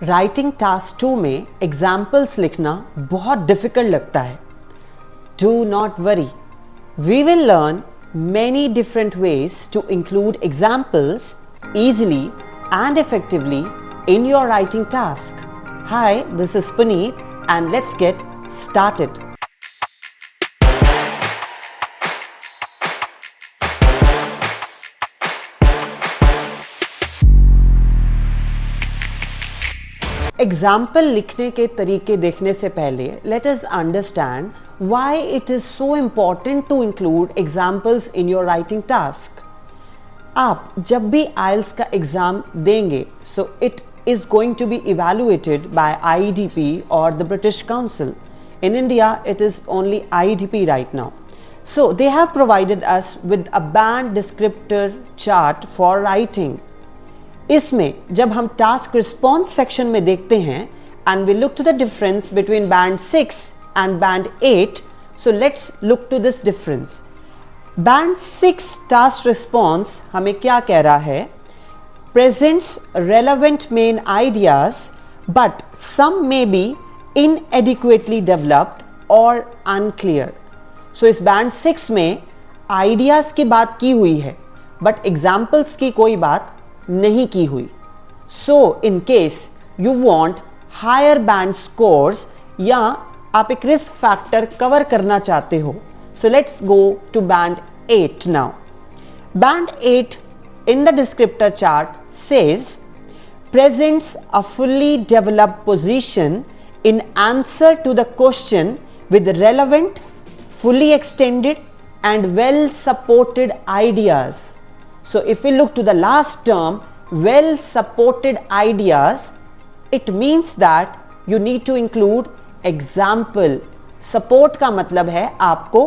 Writing task 2 में examples लिखना बहुत डिफिकल्ट लगता है. Do not worry. We will learn many different ways to include examples easily and effectively in your writing task. Hi, this is Puneet and let's get started. Example लिखने के तरीके देखने से पहले let us understand why it is so important to include examples in your writing task. आप जब भी IELTS का एग्ज़ाम देंगे so it is going to be evaluated by IEDP or the British Council. In India it is only IEDP right now. So they have provided us with a band descriptor chart for writing. इसमें जब हम task response section में देखते हैं and we look to the difference between band 6 and band 8, so let's look to this difference. Band 6 task response हमें क्या कह रहा है? Presents relevant main ideas but some may be inadequately developed और unclear. So इस band 6 में ideas की बात की हुई है बट एग्जाम्पल्स की कोई बात नहीं की हुई. So in case you want higher band scores या आप एक रिस्क फैक्टर कवर करना चाहते हो, so let's go to band 8 now. Band 8 in the descriptor chart says presents a fully developed position in answer to the question with relevant, fully extended and well supported ideas. So if we look to the last term, well supported ideas, it means that you need to include example. Support का मतलब है आपको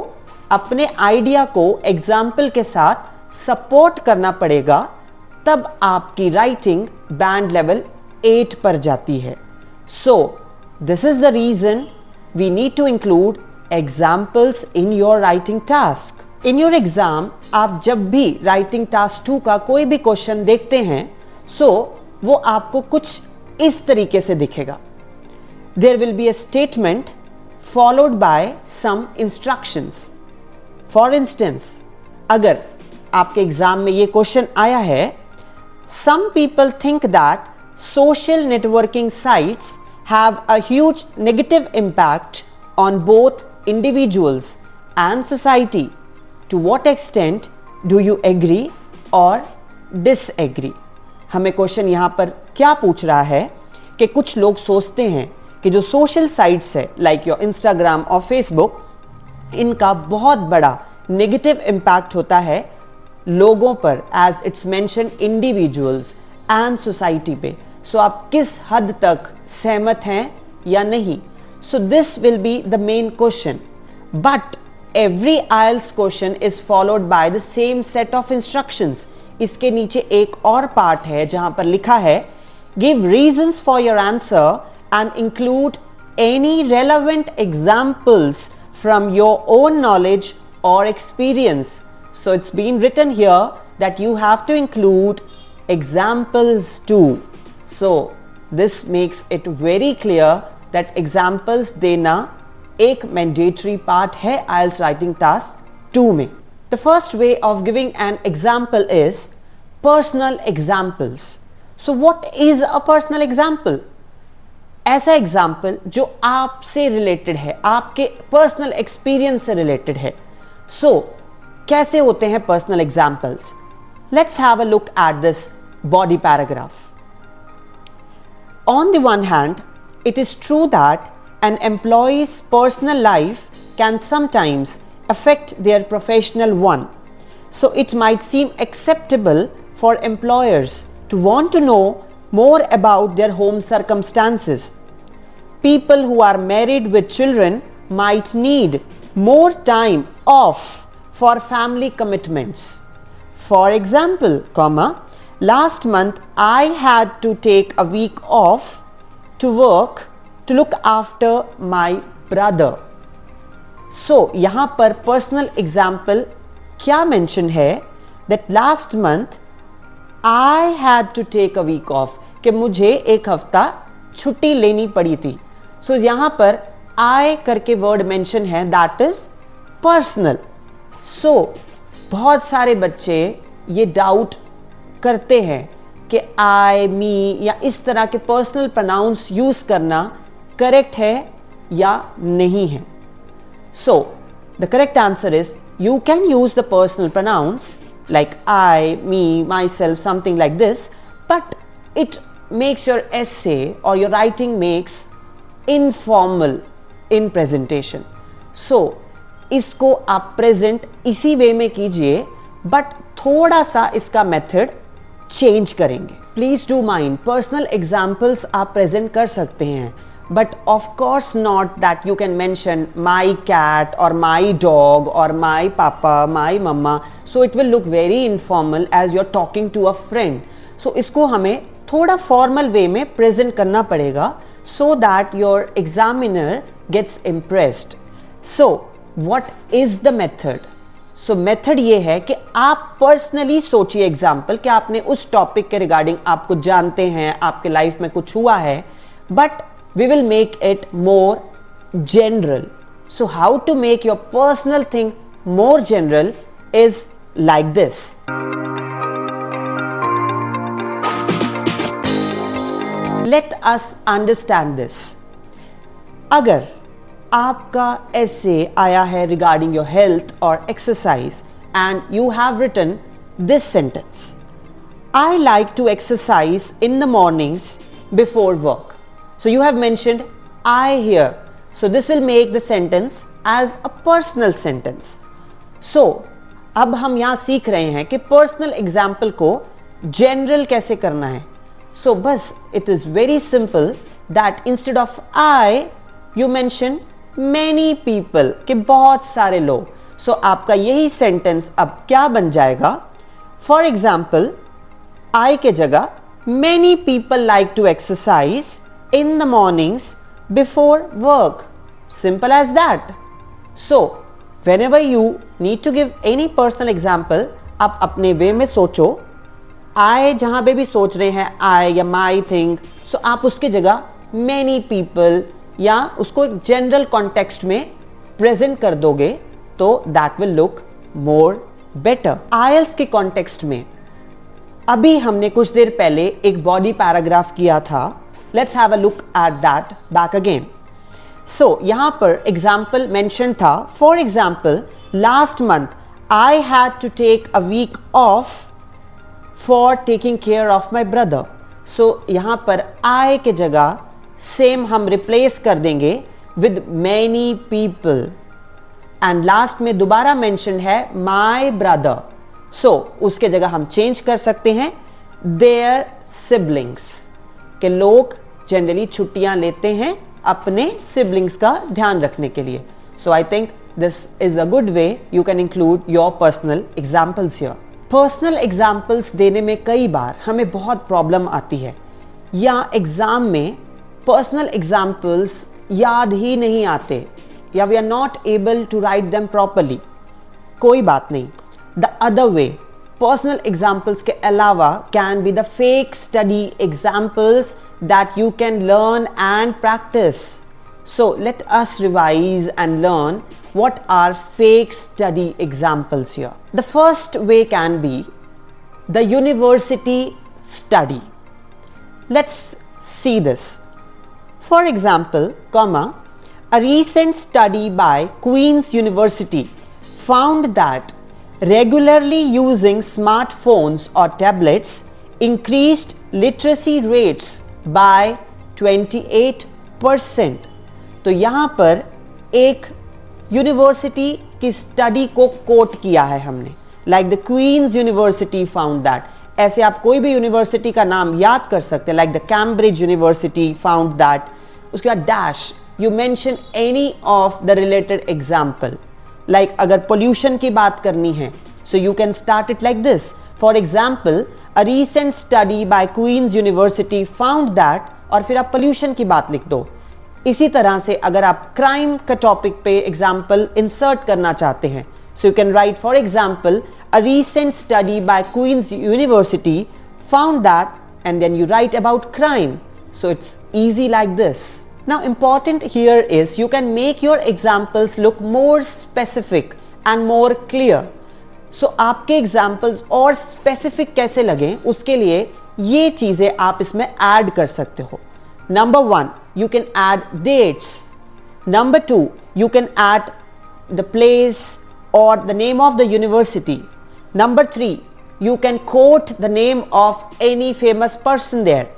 अपने idea को example के साथ support करना पड़ेगा, तब आपकी राइटिंग बैंड लेवल 8 पर जाती है. So this is the reason we need to include examples in your writing task. In your exam आप जब भी राइटिंग टास्क 2 का कोई भी क्वेश्चन देखते हैं सो वो आपको कुछ इस तरीके से दिखेगा. There will be a statement followed by some instructions. For instance, अगर आपके एग्जाम में ये क्वेश्चन आया है, some people think that social networking sites have a huge negative impact on both individuals and society. To what extent do you agree or disagree? हमें question यहाँ पर क्या पूछ रहा है कि कुछ लोग सोचते हैं कि जो सोशल साइट्स है लाइक योर इंस्टाग्राम और फेसबुक, इनका बहुत बड़ा नेगेटिव इम्पैक्ट होता है लोगों पर as it's mention individuals and society पे. सो आप किस हद तक सहमत हैं या नहीं? So this will be the main question. But every IELTS question is followed by the same set of instructions. इसके नीचे एक और पार्ट है जहां पर लिखा है give reasons for your answer and include any relevant examples from your own knowledge or experience. So it's been written here that you have to include examples too. So this makes it very clear that examples देना एक mandatory part है IELTS writing task 2 में. The first way of giving an example is personal examples. So what is a personal example? ऐसा example जो आपसे related है, आपके personal experience से रिलेटेड है. सो कैसे होते हैं personal examples? Let's have a look at this body paragraph. On the one hand, it is true that an employee's personal life can sometimes affect their professional one. So it might seem acceptable for employers to want to know more about their home circumstances. People who are married with children might need more time off for family commitments. For example, last month I had to take a week off to work to look after my brother. So यहाँ पर personal example क्या mention है? That last month I had to take a week off, कि मुझे एक हफ्ता छुट्टी लेनी पड़ी थी. सो यहां पर I करके वर्ड मेंशन है, दैट इज पर्सनल. सो बहुत सारे बच्चे ये डाउट करते हैं कि I, मी या इस तरह के पर्सनल प्रोनाउंस यूज करना करेक्ट है या नहीं है. So the correct answer is you can use the personal pronouns like I, me, myself, something like this, but it makes your essay or your writing makes informal in presentation. So इसको आप present इसी वे में कीजिए, but थोड़ा सा इसका method change करेंगे. Please do mind, personal examples आप present कर सकते हैं, but of course not that you can mention my cat or my dog or my papa, my mama. So it will look very informal as you're talking to a friend. So इसको हमें थोड़ा formal way में present करना पड़ेगा so that your examiner gets impressed. So what is the method? So method ये है कि आप personally सोचिए example कि आपने उस topic के regarding आप कुछ जानते हैं, आपके life में कुछ हुआ है, but we will make it more general. So how to make your personal thing more general is like this. Let us understand this. अगर आपका essay आया है regarding your health or exercise and you have written this sentence. I like to exercise in the mornings before work. So you have mentioned I here. So this will make the sentence as a personal sentence. So अब हम यहाँ सीख रहे हैं कि personal example को general कैसे करना है. So बस it is very simple that instead of I you mention many people कि बहुत सारे लोग. So आपका यही sentence अब क्या बन जाएगा? For example, I के जगह many people like to exercise in the mornings before work. Simple as that. So whenever you need to give any personal example, आप अपने वे में सोचो. I जहाँ पे भी सोच रहे हैं I या my thing, so आप उसके जगह many people या उसको एक general context में present कर दोगे तो that will look more better. IELTS के context में अभी हमने कुछ देर पहले एक body paragraph किया था. Let's have a look at that back again. So यहाँ पर example mentioned था. For example, last month I had to take a week off for taking care of my brother. So यहाँ पर I के जगह same हम replace कर देंगे with many people. And last में दोबारा mentioned है my brother. So उसके जगह हम change कर सकते हैं their siblings. के लोग जनरली छुट्टियां लेते हैं अपने सिबलिंग्स का ध्यान रखने के लिए. So I think this is a good way you can include your personal examples here. Personal examples देने में कई बार हमें बहुत प्रॉब्लम आती है या एग्जाम में पर्सनल एग्जाम्पल्स याद ही नहीं आते या we are not able to write them properly. कोई बात नहीं. The other way, personal examples के अलावा can be the fake study examples that you can learn and practice. So let us revise and learn what are fake study examples here. The first way can be the university study. Let's see this. For example, a recent study by Queen's University found that regularly using smartphones or tablets increased literacy rates by 28%. तो यहाँ पर एक university की study को coat किया है हमने, like the Queen's University found that. ऐसे आप कोई भी यूनिवर्सिटी का नाम याद कर सकते हैं, like the Cambridge University found that. उसके बाद dash, you mention any of the related example. Like अगर pollution की बात करनी है, so you can start it like this. For example, a recent study by Queen's University found that, और फिर आप pollution की बात लिख दो. इसी तरह से अगर आप crime का topic पे example insert करना चाहते हैं, so you can write for example, a recent study by Queen's University found that, and then you write about crime. So it's easy like this. Now important here is you can make your examples look more specific and more clear. So आपके examples और specific कैसे लगें उसके लिए ये चीज़ें आप इसमें add कर सकते हो. Number 1, you can add dates. Number 2, you can add the place or the name of the university. Number 3, you can quote the name of any famous person there.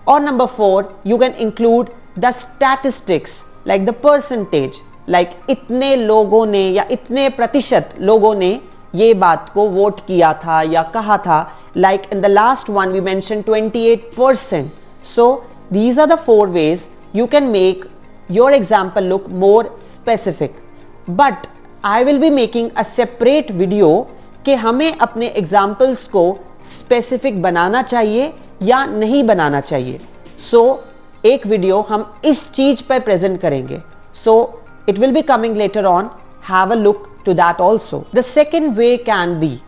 Or number 4, you can include the statistics like the percentage, like इतने लोगों ने या इतने प्रतिशत लोगों ने ये बात को वोट किया था या कहा था. Like in the last one we mentioned 28%. So these are the 4 ways you can make your example look more specific. But I will be making a separate video कि हमें अपने examples को specific बनाना चाहिए या नहीं बनाना चाहिए. So एक video हम इस चीज पर प्रेजेंट करेंगे. So it will be coming later on. Have a look to that also. The second way can be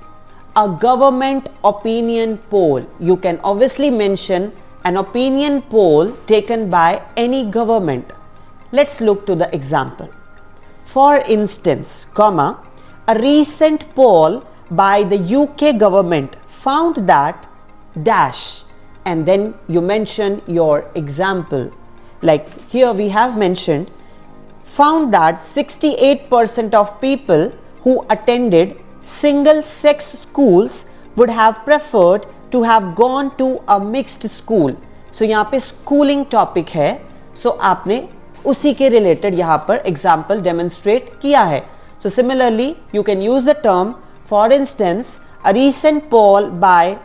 a government opinion poll. You can obviously mention an opinion poll taken by any government. Let's look to the example. For instance, a recent poll by the UK government found that dash, and then you mention your example. Like here we have mentioned, found that 68% of people who attended single sex schools would have preferred to have gone to a mixed school. So यहाँ पे schooling topic है. So आपने उसी के related यहाँ पर example demonstrate किया है. So similarly you can use the term, for instance, a recent poll by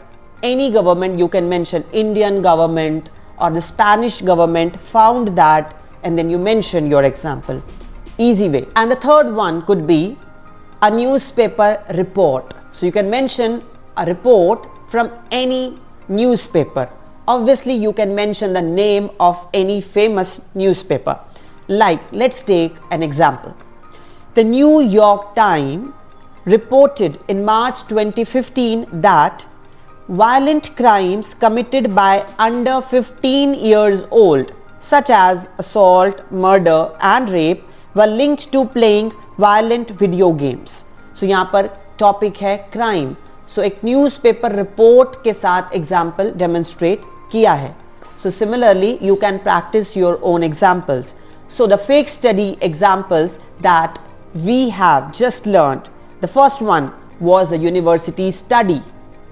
any government. You can mention Indian government or the Spanish government found that, and then you mention your example. Easy way. And the third one could be a newspaper report. So you can mention a report from any newspaper. Obviously you can mention the name of any famous newspaper. Like let's take an example. The New York Times reported in March 2015 that violent crimes committed by under 15 years old such as assault, murder and rape were linked to playing violent video games. So यहाँ पर topic है crime. So एक newspaper report के साथ example demonstrate किया है. So similarly you can practice your own examples. So the fake study examples that we have just learned, the first one was a university study.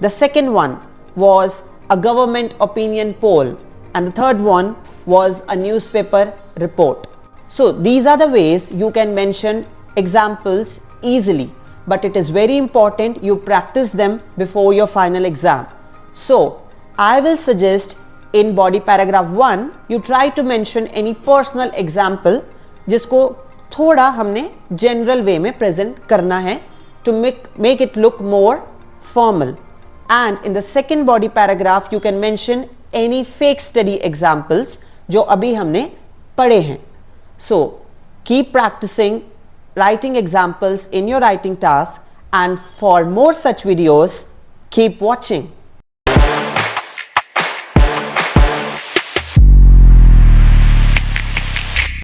The second one was a government opinion poll, and the third one was a newspaper report. So these are the ways you can mention examples easily, but it is very important you practice them before your final exam. So I will suggest in body paragraph 1 you try to mention any personal example जिसको थोड़ा हमने general way में present करना है to make it look more formal. And in the second body paragraph you can mention any fake study examples जो अभी हमने पढ़े हैं. So keep practicing writing examples in your writing task, and for more such videos keep watching.